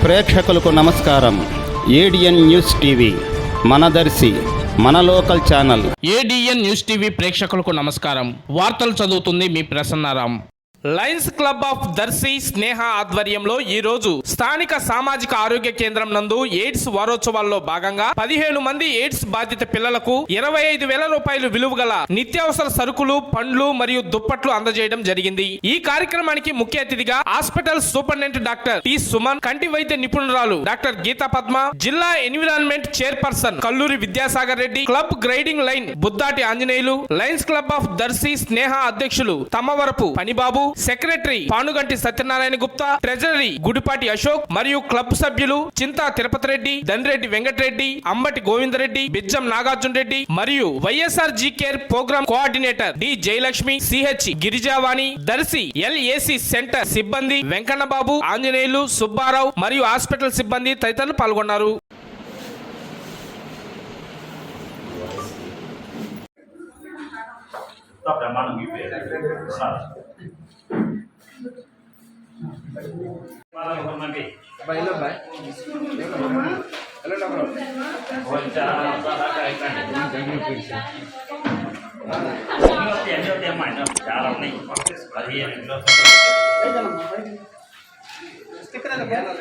ప్రేక్షకులకు నమస్కారం. ADN news TV మనదర్శి మన local channel. ADN news TV ప్రేక్షకులకు నమస్కారం. వార్తలు చదువుతుంది మీ Prasannaram. Lions club of Darsi Sneha ఆధ్వర్యంలో ఈ రోజు స్థానిక సామాజిక ఆరోగ్య కేంద్రం నందు ఎయిడ్స్ వారోత్సవాల్లో భాగంగా 15 మంది ఎయిడ్స్ బాధిత పిల్లలకు 25,000 రూపాయలు విలువ గల నిత్యావసర సరుకులు, పండ్లు మరియు దుప్పట్లు అందజేయడం జరిగింది. ఈ కార్యక్రమానికి ముఖ్య అతిథిగా hospital superintendent doctor T Suman, కంటి వైద్య నిపుణురాలు డాక్టర్ గీతా పద్మ, జిల్లా environment chairperson Kalluri Vidyasagar Reddy, club గ్రైడింగ్ lion Buddati Anjaneyulu, lions club of Darsi Sneha అధ్యక్షులు తమ్మవరపు పనిబాబు, సెక్రటరీ పానుగంటి సత్యనారాయణ గుప్తా, ట్రెజరీ గుడిపాటి అశోక్ మరియు క్లబ్ సభ్యులు చింతా తిరుపతి రెడ్డి, దండ్రెడ్డి వెంకటరెడ్డి, అంబటి గోవిందరెడ్డి, బిజ్జం నాగార్జున రెడ్డి మరియు వైఎస్ఆర్ జీ care program coordinator D Jayalakshmi, CH Girijavani, Darsi LAC centre సిబ్బంది వెంకన్నబాబు, ఆంజనేయులు, సుబ్బారావు మరియు హాస్పిటల్ సిబ్బంది తదితరులు పాల్గొన్నారు. చాలా